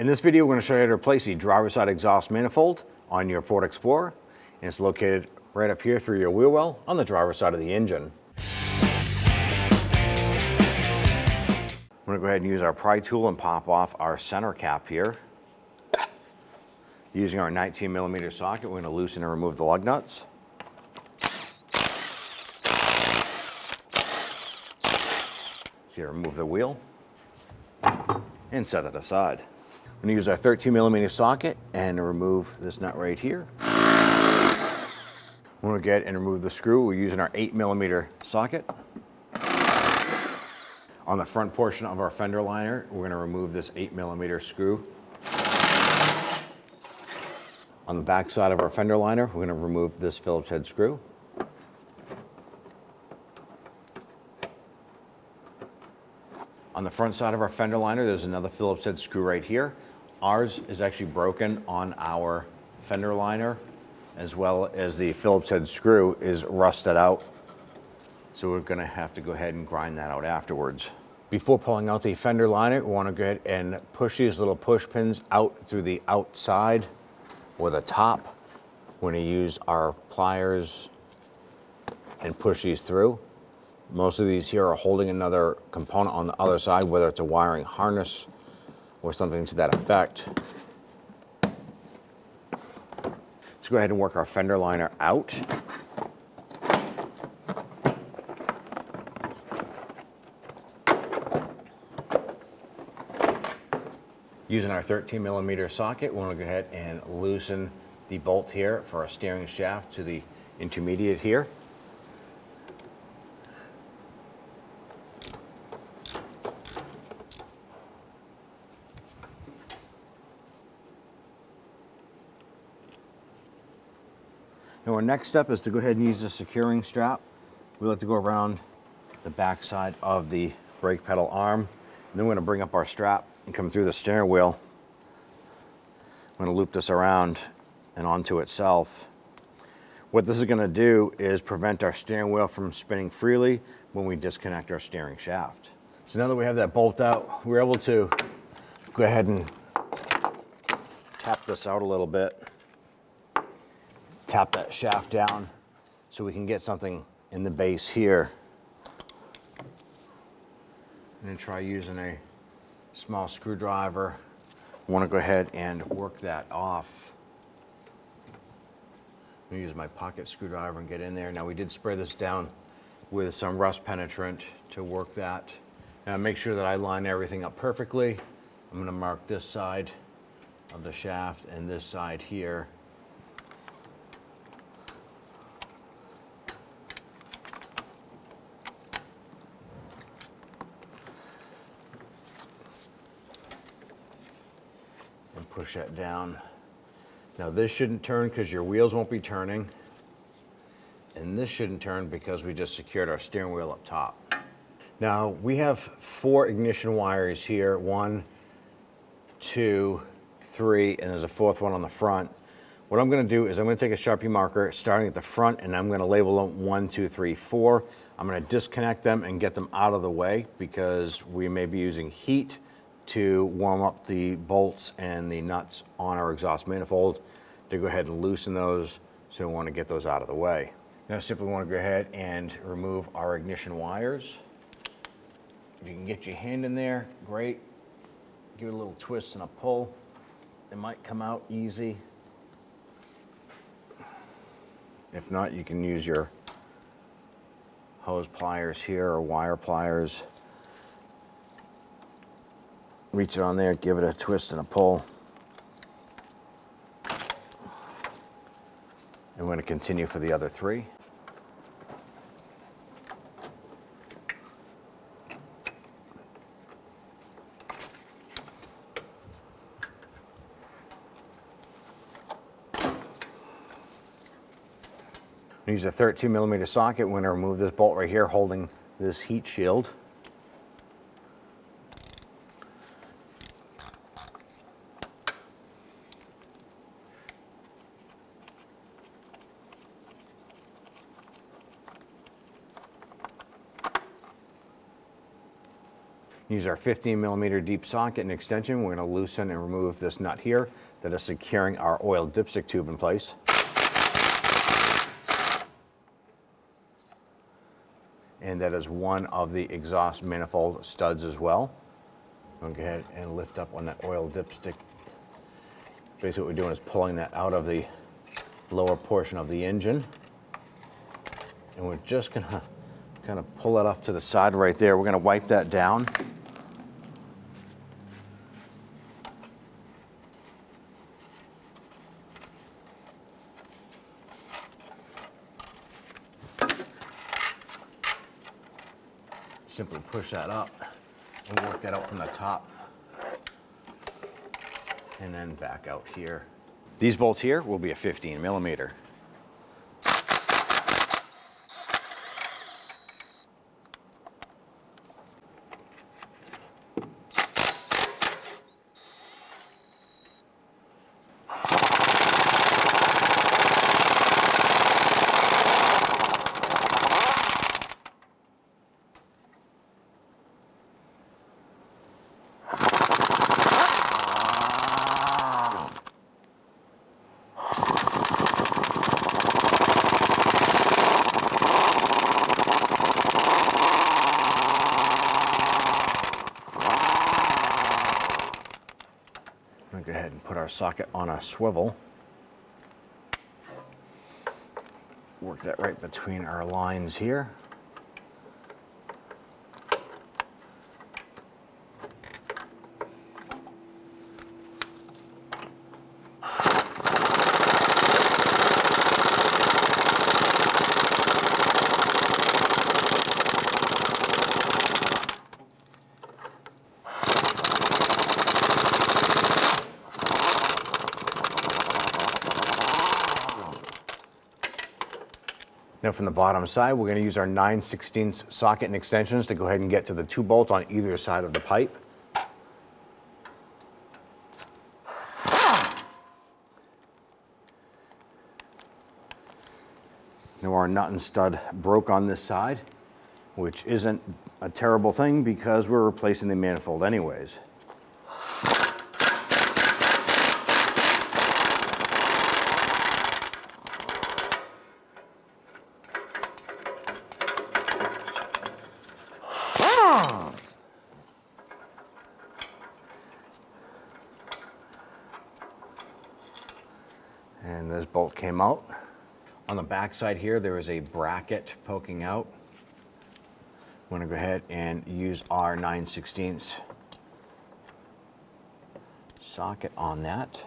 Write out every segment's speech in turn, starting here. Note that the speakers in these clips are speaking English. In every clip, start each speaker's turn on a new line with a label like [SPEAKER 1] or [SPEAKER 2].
[SPEAKER 1] In this video, we're going to show you how to replace the driver's side exhaust manifold on your Ford Explorer, and it's located right up here through your wheel well on the driver's side of the engine. I'm going to go ahead and use our pry tool and pop off our center cap here. Using our 19mm socket, we're going to loosen and remove the lug nuts. Here, remove the wheel and set it aside. I'm going to use our 13mm socket and remove this nut right here. I'm going to get and remove the screw. We're using our 8mm socket. On the front portion of our fender liner, we're going to remove this 8mm screw. On the back side of our fender liner, we're going to remove this Phillips head screw. On the front side of our fender liner, there's another Phillips head screw right here. Ours is actually broken on our fender liner, as well as the Phillips head screw is rusted out. So we're gonna have to go ahead and grind that out afterwards. Before pulling out the fender liner, we wanna go ahead and push these little push pins out through the outside or the top. We're gonna use our pliers and push these through. Most of these here are holding another component on the other side, whether it's a wiring harness or something to that effect. Let's go ahead and work our fender liner out. Using our 13mm socket, we're going to go ahead and loosen the bolt here for our steering shaft to the intermediate here. Now our next step is to go ahead and use the securing strap. We like to go around the back side of the brake pedal arm. And then we're going to bring up our strap and come through the steering wheel. I'm going to loop this around and onto itself. What this is going to do is prevent our steering wheel from spinning freely when we disconnect our steering shaft. So now that we have that bolt out, we're able to go ahead and tap this out a little bit. Tap that shaft down so we can get something in the base here. And then try using a small screwdriver. I want to go ahead and work that off. I'm going to use my pocket screwdriver and get in there. Now we did spray this down with some rust penetrant to work that. Now make sure that I line everything up perfectly. I'm going to mark this side of the shaft and this side here. Push that down. Now this shouldn't turn because your wheels won't be turning. And this shouldn't turn because we just secured our steering wheel up top. Now we have 4 ignition wires here. 1, 2, 3, and there's a 4th one on the front. What I'm going to do is I'm going to take a Sharpie marker starting at the front and I'm going to label them 1, 2, 3, 4. I'm going to disconnect them and get them out of the way because we may be using heat to warm up the bolts and the nuts on our exhaust manifold. To go ahead and loosen those, so we want to get those out of the way. Now simply want to go ahead and remove our ignition wires. If you can get your hand in there, great. Give it a little twist and a pull. It might come out easy. If not, you can use your hose pliers here or wire pliers. Reach it on there, give it a twist and a pull. And we're going to continue for the other 3. Use a 13mm socket. We're going to remove this bolt right here holding this heat shield. Use our 15mm deep socket and extension. We're going to loosen and remove this nut here that is securing our oil dipstick tube in place. And that is one of the exhaust manifold studs as well. I'll go ahead and lift up on that oil dipstick. Basically what we're doing is pulling that out of the lower portion of the engine. And we're just gonna kind of pull it off to the side right there. We're gonna wipe that down. Simply push that up and work that out from the top. And then back out here. These bolts here will be a 15mm. I'm going to go ahead and put our socket on a swivel. Work that right between our lines here. Now from the bottom side, we're going to use our 9/16 socket and extensions to go ahead and get to the 2 bolts on either side of the pipe. Now our nut and stud broke on this side, which isn't a terrible thing because we're replacing the manifold anyways. And this bolt came out. On the back side here, there is a bracket poking out. I'm going to go ahead and use our 9/16 socket on that.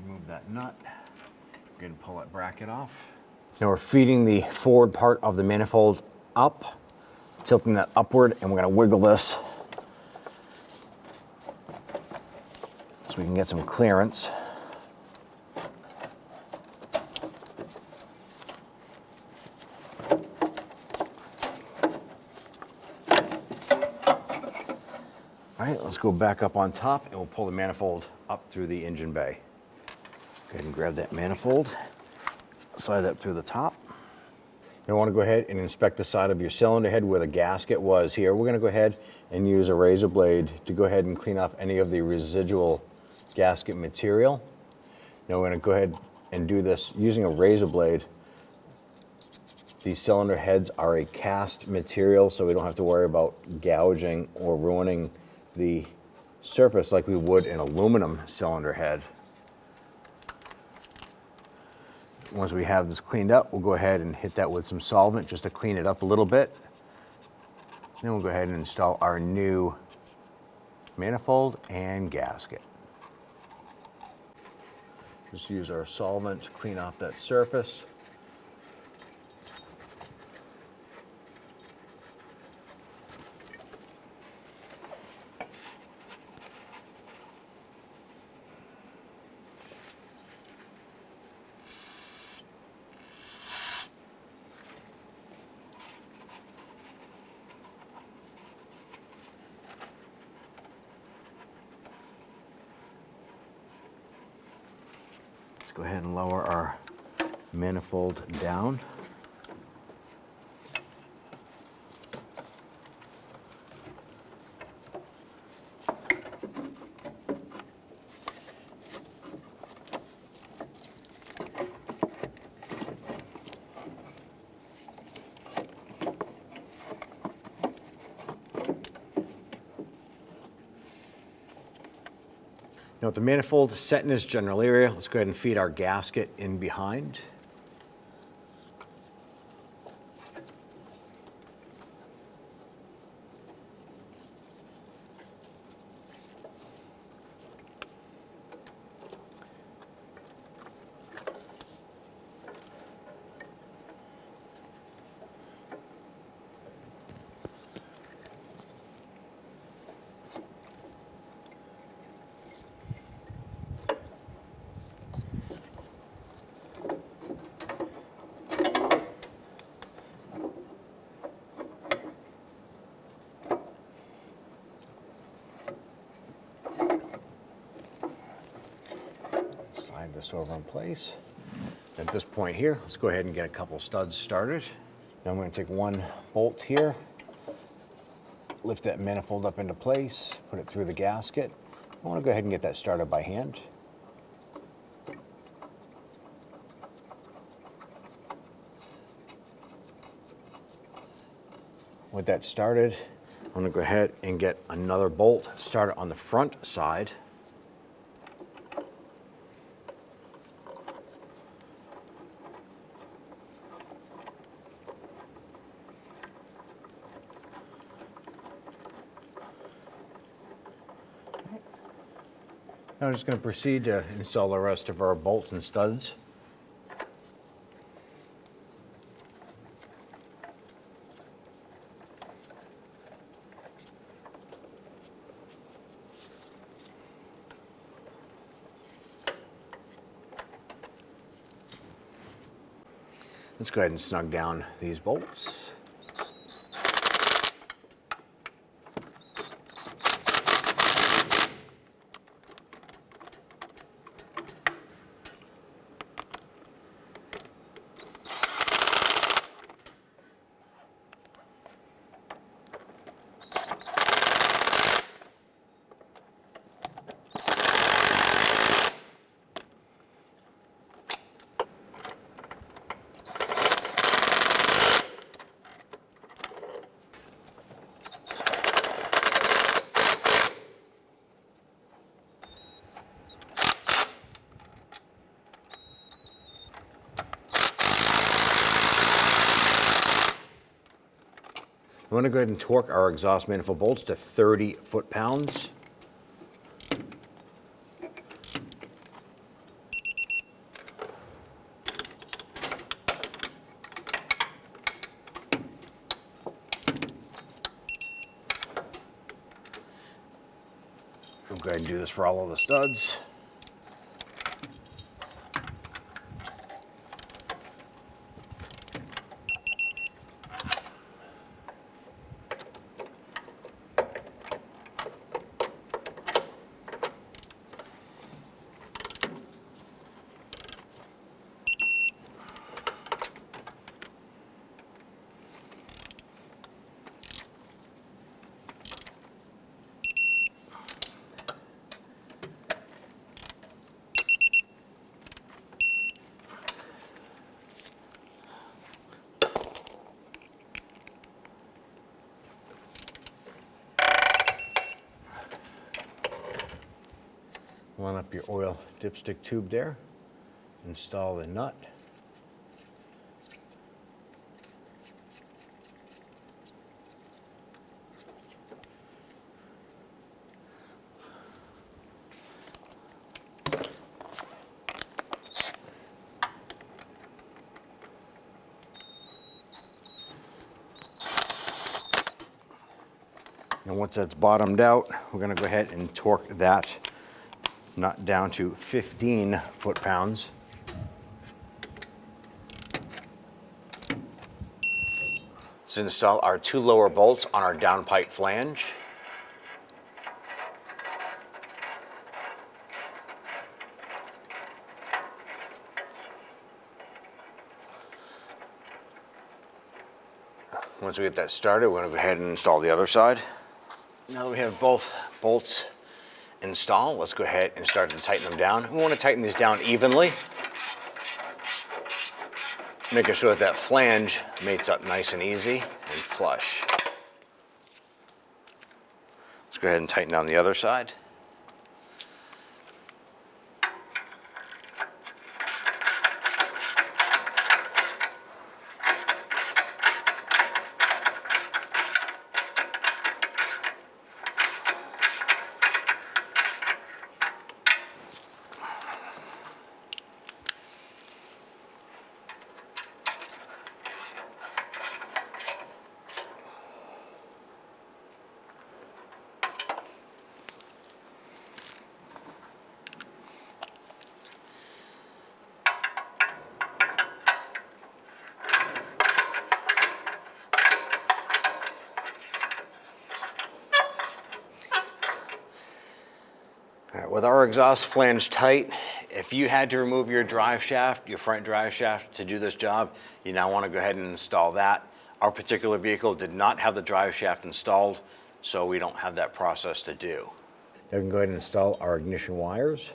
[SPEAKER 1] Remove that nut. Go ahead and pull that bracket off. Now we're feeding the forward part of the manifold up, tilting that upward, and we're going to wiggle this so we can get some clearance. All right, let's go back up on top and we'll pull the manifold up through the engine bay. Go ahead and grab that manifold, slide that through the top. You want to go ahead and inspect the side of your cylinder head where the gasket was here. We're going to go ahead and use a razor blade to go ahead and clean off any of the residual gasket material. Now we're going to go ahead and do this using a razor blade. These cylinder heads are a cast material, so we don't have to worry about gouging or ruining the surface like we would an aluminum cylinder head. Once we have this cleaned up, we'll go ahead and hit that with some solvent just to clean it up a little bit. Then we'll go ahead and install our new manifold and gasket. Just use our solvent to clean off that surface. Let's go ahead and lower our manifold down. Now with the manifold set in its general area, let's go ahead and feed our gasket in behind. Slide this over in place. At this point here, let's go ahead and get a couple studs started. Now I'm going to take one bolt here, lift that manifold up into place, put it through the gasket. I want to go ahead and get that started by hand. With that started, I'm going to go ahead and get another bolt started on the front side. Now I'm just going to proceed to install the rest of our bolts and studs. Let's go ahead and snug down these bolts. I'm going to go ahead and torque our exhaust manifold bolts to 30 foot-pounds. We'll go ahead and do this for all of the studs. Line up your oil dipstick tube there, install the nut. And once that's bottomed out, we're going to go ahead and torque that nut down to 15 foot-pounds. Let's install our two lower bolts on our downpipe flange. Once we get that started, we're going to go ahead and install the other side. Now that we have both bolts installed, let's go ahead and start to tighten them down. We want to tighten these down evenly, making sure that that flange mates up nice and easy and flush. Let's go ahead and tighten down the other side. All right, with our exhaust flange tight, if you had to remove your drive shaft, your front drive shaft to do this job, you now want to go ahead and install that. Our particular vehicle did not have the drive shaft installed, so we don't have that process to do. Now we can go ahead and install our ignition wires.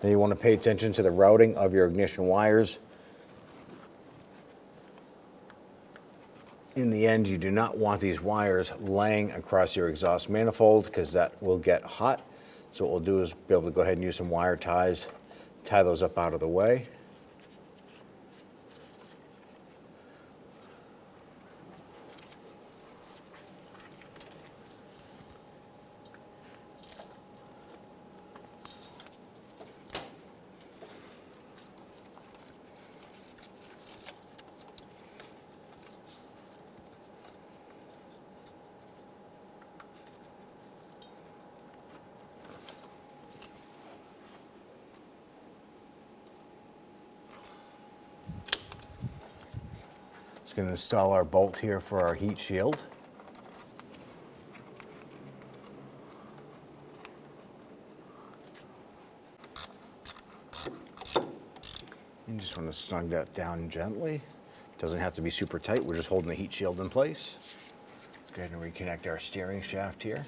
[SPEAKER 1] Then you want to pay attention to the routing of your ignition wires. In the end, you do not want these wires laying across your exhaust manifold because that will get hot. So what we'll do is be able to go ahead and use some wire ties, tie those up out of the way. Going to install our bolt here for our heat shield. You just want to snug that down gently. Doesn't have to be super tight. We're just holding the heat shield in place. Let's go ahead and reconnect our steering shaft here.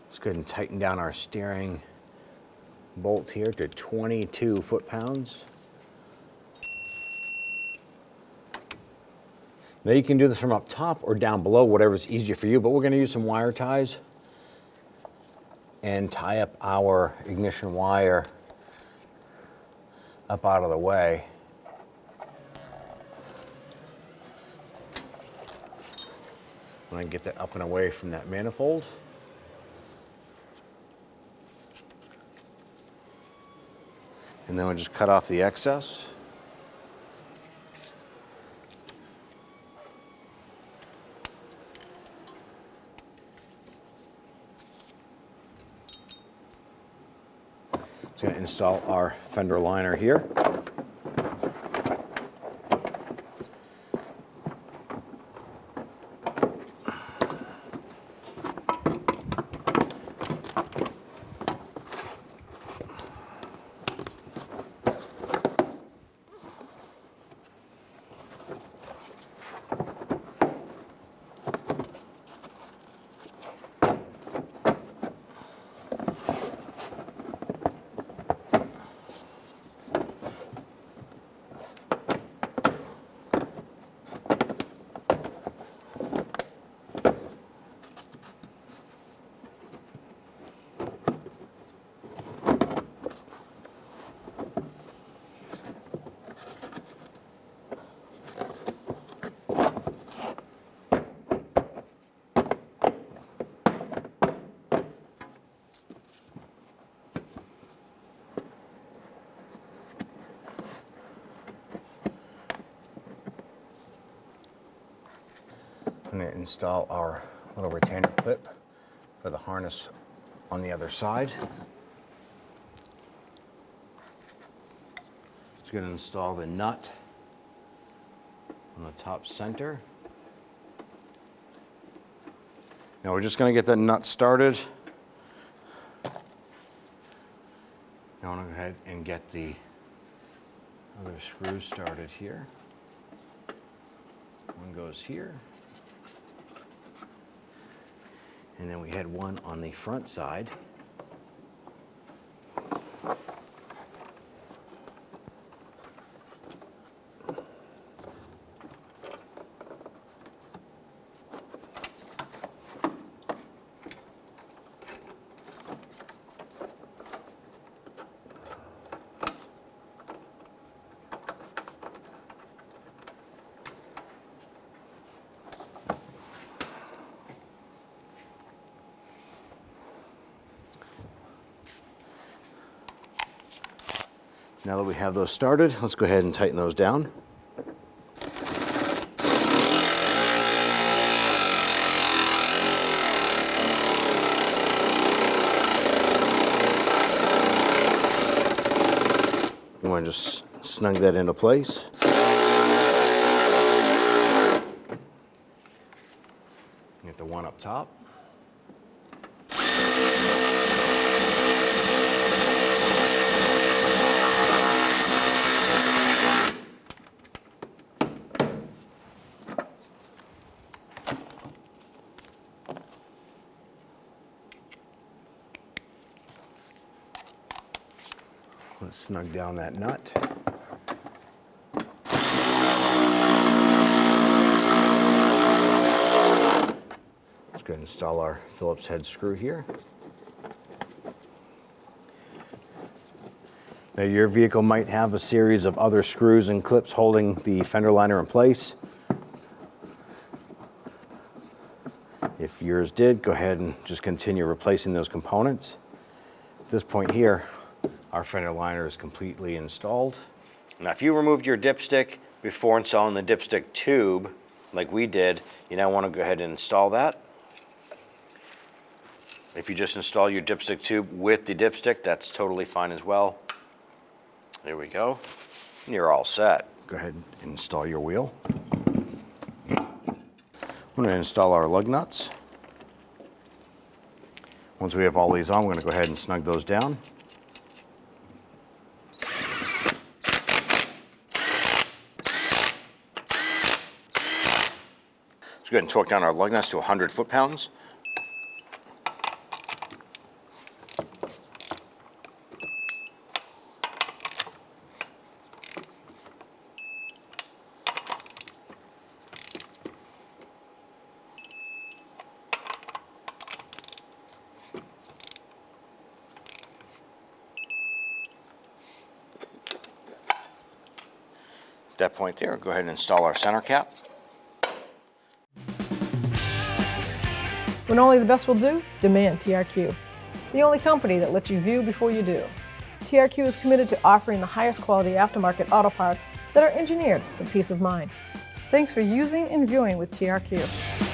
[SPEAKER 1] Let's go ahead and tighten down our steering bolt here to 22 foot-pounds. Now you can do this from up top or down below, whatever's easier for you, but we're going to use some wire ties and tie up our ignition wire up out of the way. I'm going to get that up and away from that manifold. And then we'll just cut off the excess. Just going to install our fender liner here. install our little retainer clip for the harness on the other side. Just going to install the nut on the top center. Now we're just going to get that nut started. Now I'm going to go ahead and get the other screw started here. One goes here. And then we had one on the front side. Now that we have those started, let's go ahead and tighten those down. You want to just snug that into place. Get the one up top. Let's snug down that nut. Let's go ahead and install our Phillips head screw here. Now your vehicle might have a series of other screws and clips holding the fender liner in place. If yours did, go ahead and just continue replacing those components. At this point here, our fender liner is completely installed. Now if you removed your dipstick before installing the dipstick tube, like we did, you now want to go ahead and install that. If you just install your dipstick tube with the dipstick, that's totally fine as well. There we go. And you're all set. Go ahead and install your wheel. I'm going to install our lug nuts. Once we have all these on, we're going to go ahead and snug those down. Go ahead and torque down our lug nuts to 100 foot-pounds. At that point there, go ahead and install our center cap.
[SPEAKER 2] When only the best will do, demand TRQ. The only company that lets you view before you do. TRQ is committed to offering the highest quality aftermarket auto parts that are engineered for peace of mind. Thanks for using and viewing with TRQ.